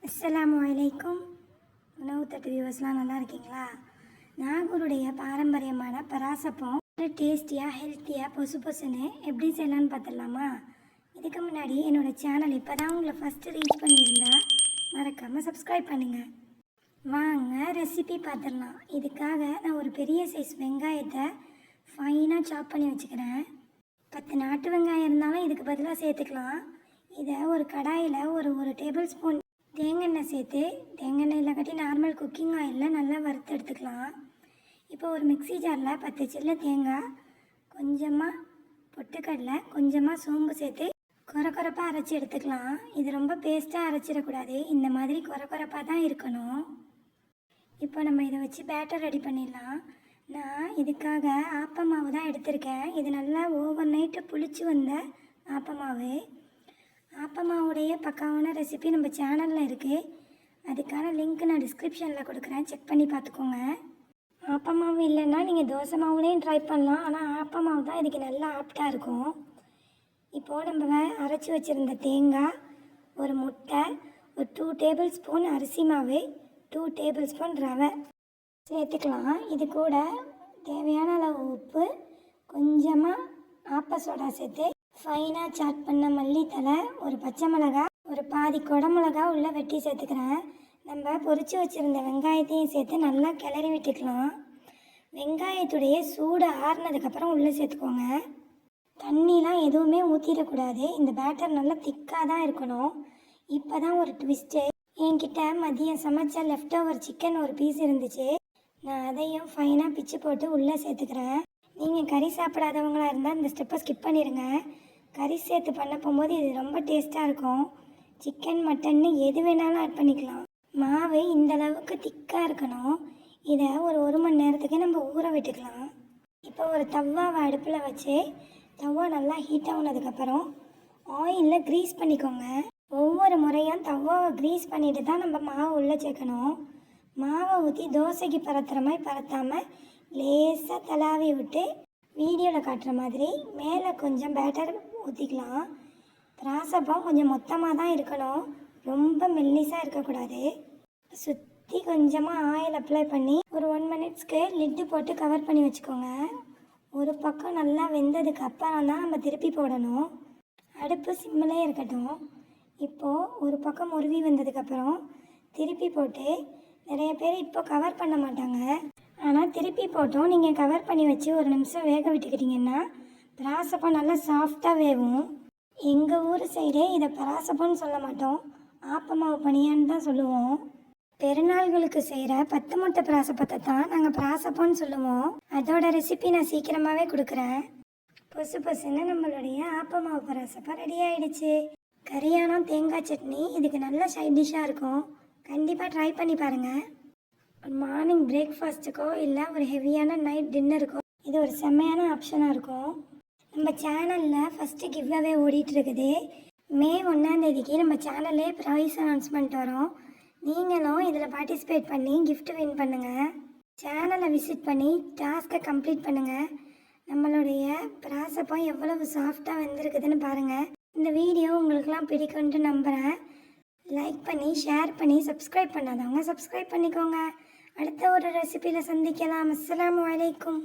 அஸ்ஸலாமு அலைக்கும். உணவு தட்டு வியூவர்ஸ்லாம் நல்லா இருக்கீங்களா? நாகூருடைய பாரம்பரியமான பராசப்பம் டேஸ்டியாக ஹெல்த்தியாக பொசு பொசுன்னு எப்படி செய்யலான்னு பார்த்துடலாமா? இதுக்கு முன்னாடி என்னோடய சேனல் இப்போ தான் உங்களை ஃபஸ்ட்டு ரீச் பண்ணியிருந்தா மறக்காமல் சப்ஸ்கிரைப் பண்ணுங்கள். வாங்க ரெசிபி பார்த்துடலாம். இதுக்காக நான் ஒரு பெரிய சைஸ் வெங்காயத்தை ஃபைனாக சாப் பண்ணி வச்சுக்கிறேன். 10 நாட்டு வெங்காயம் இருந்தாலும் இதுக்கு பதிலாக சேர்த்துக்கலாம். இதை ஒரு கடாயில் ஒரு டேபிள் ஸ்பூன் தேங்காய் சேர்த்து, தேங்காய் இல்லாட்டி நார்மல் குக்கிங் ஆயிலில் நல்லா வறுத்து எடுத்துக்கலாம். இப்போ ஒரு மிக்ஸி ஜாரில் 10 சில்லு தேங்காய், கொஞ்சமாக பொட்டுக்கடலை, கொஞ்சமாக சோம்பு சேர்த்து கொரப்பாக அரைச்சி எடுத்துக்கலாம். இது ரொம்ப பேஸ்ட்டாக அரைச்சிடக்கூடாது, இந்த மாதிரி கொரப்பாக தான் இருக்கணும். இப்போ நம்ம இதை வச்சு பேட்டர் ரெடி பண்ணிடலாம். நான் இதுக்காக ஆப்பமாவு தான் எடுத்திருக்கேன். இது நல்லா ஓவர் நைட்டு புளிச்சு வந்த ஆப்பமாவு. ஆப்பமாவுடைய பக்காவான ரெசிபி நம்ம சேனலில் இருக்குது. அதுக்கான லிங்க் நான் டிஸ்கிரிப்ஷனில் கொடுக்குறேன், செக் பண்ணி பார்த்துக்கோங்க. ஆப்பமாவு இல்லைன்னா நீங்கள் தோசை மாவுலேயும் ட்ரை பண்ணலாம், ஆனால் ஆப்பமாவு தான் இதுக்கு நல்லா ஆப்டாக இருக்கும். இப்போது நம்ம அரைச்சி வச்சுருந்த தேங்காய், ஒரு முட்டை, ஒரு 2 டேபிள் ஸ்பூன் அரிசி மாவு, 2 டேபிள் ஸ்பூன் ரவை சேர்த்துக்கலாம். இது கூட தேவையான அளவு உப்பு, கொஞ்சமாக ஆப்ப சோடா சேர்த்து ஃபைனாக சாட் பண்ண மல்லித்தலை, ஒரு பச்சை மிளகா, ஒரு பாதி குடமிளகா உள்ளே வெட்டி சேர்த்துக்கிறேன். நம்ம பொரிச்சு வச்சுருந்த வெங்காயத்தையும் சேர்த்து நல்லா கிளறி விட்டுக்கலாம். வெங்காயத்துடைய சூடு ஆறுனதுக்கப்புறம் உள்ளே சேர்த்துக்கோங்க. தண்ணிலாம் எதுவுமே ஊற்றிடக்கூடாது. இந்த பேட்டர் நல்லா திக்காக தான் இருக்கணும். இப்போ தான் ஒரு ட்விஸ்ட்டு. என்கிட்ட மதியம் சமைச்ச லெஃப்ட் ஓவர் சிக்கன் ஒரு பீஸ் இருந்துச்சு. நான் அதையும் ஃபைனாக பிச்சு போட்டு உள்ளே சேர்த்துக்கிறேன். நீங்கள் கறி சாப்பிடாதவங்களாக இருந்தால் இந்த ஸ்டெப்பை ஸ்கிப் பண்ணிடுங்க. கறி சேர்த்து பண்ண போகும்போது இது ரொம்ப டேஸ்ட்டாக இருக்கும். சிக்கன் மட்டன்னு எது வேணாலும் ஆட் பண்ணிக்கலாம். மாவு இந்த அளவுக்கு திக்காக இருக்கணும். இதை ஒரு மணி நேரத்துக்கு நம்ம ஊற விட்டுக்கலாம். இப்போ ஒரு தவாவை அடுப்பில் வச்சு தவா நல்லா ஹீட் ஆகுனதுக்கப்புறம் ஆயிலில் க்ரீஸ் பண்ணிக்கோங்க. ஒவ்வொரு முறையும் தவாவை க்ரீஸ் பண்ணிட்டு தான் நம்ம மாவு உள்ளே சேர்க்கணும். மாவை ஊற்றி தோசைக்கு பரத்துற மாதிரி பரத்தாமல் லேசாக தலாவி விட்டு வீடியோவில் காட்டுற மாதிரி மேலே கொஞ்சம் பேட்டர் ஊற்றிக்கலாம். பராசப்பம் கொஞ்சம் மொத்தமாக தான் இருக்கணும், ரொம்ப மெல்லிஸாக இருக்கக்கூடாது. சுற்றி கொஞ்சமாக ஆயில் அப்ளை பண்ணி ஒரு 1 மினிட்ஸ்க்கு லிட்டு போட்டு கவர் பண்ணி வச்சுக்கோங்க. ஒரு பக்கம் நல்லா வெந்ததுக்கு அப்புறம் தான் நம்ம திருப்பி போடணும். அடுப்பு சிம்மிலே இருக்கட்டும். இப்போது ஒரு பக்கம் உருவி வந்ததுக்கப்புறம் திருப்பி போட்டு, நிறைய பேர் இப்போ கவர் பண்ண மாட்டாங்க, ஆனால் திருப்பி போட்டோம் நீங்கள் கவர் பண்ணி வச்சு 1 நிமிஷம் வேக விட்டுக்கிட்டிங்கன்னா பராசப்பம் நல்லா சாஃப்டாக வேகும். எங்கள் ஊர் சைடே இதை பராசப்பம்னு சொல்ல மாட்டோம், ஆப்பமாவு பனியான்னு தான் சொல்லுவோம். பெருநாள்களுக்கு செய்கிற 10 முட்டை பராசப்பத்தை தான் நாங்கள் பராசப்பம்னு சொல்லுவோம். அதோட ரெசிபி நான் சீக்கிரமாகவே கொடுக்குறேன். பொசு பொசுன்னு நம்மளுடைய ஆப்பமாவு பராசப்பம் ரெடி ஆகிடுச்சு. கரியானம் தேங்காய் சட்னி இதுக்கு நல்ல சைட் டிஷ்ஷாக இருக்கும். கண்டிப்பாக ட்ரை பண்ணி பாருங்கள். மார்னிங் பிரேக்ஃபாஸ்ட்டுக்கோ இல்லை ஒரு ஹெவியான நைட் டின்னருக்கோ இது ஒரு செம்மையான ஆப்ஷனாக இருக்கும். நம்ம சேனலில் ஃபஸ்ட்டு கிவ்அவே ஓடிட்டுருக்குது. மே 1ஆம் தேதிக்கு நம்ம சேனல்லே ப்ரைஸ் அனௌன்ஸ்மெண்ட் வரும். நீங்களும் இதில் பார்ட்டிசிபேட் பண்ணி கிஃப்ட் வின் பண்ணுங்கள். சேனலை விசிட் பண்ணி டாஸ்க்கை கம்ப்ளீட் பண்ணுங்கள். நம்மளுடைய பராசப்பம் எவ்வளவு சாஃப்டாக வந்திருக்குதுன்னு பாருங்கள். இந்த வீடியோ உங்களுக்கெல்லாம் பிடிக்கும்னு நம்புகிறேன். லைக் பண்ணி ஷேர் பண்ணி சப்ஸ்கிரைப் பண்ணாதவங்க சப்ஸ்கிரைப் பண்ணிக்கோங்க. அடுத்த ஒரு ரெசிபியில் சந்திக்கலாம். அஸ்ஸலாமு அலைக்கும்.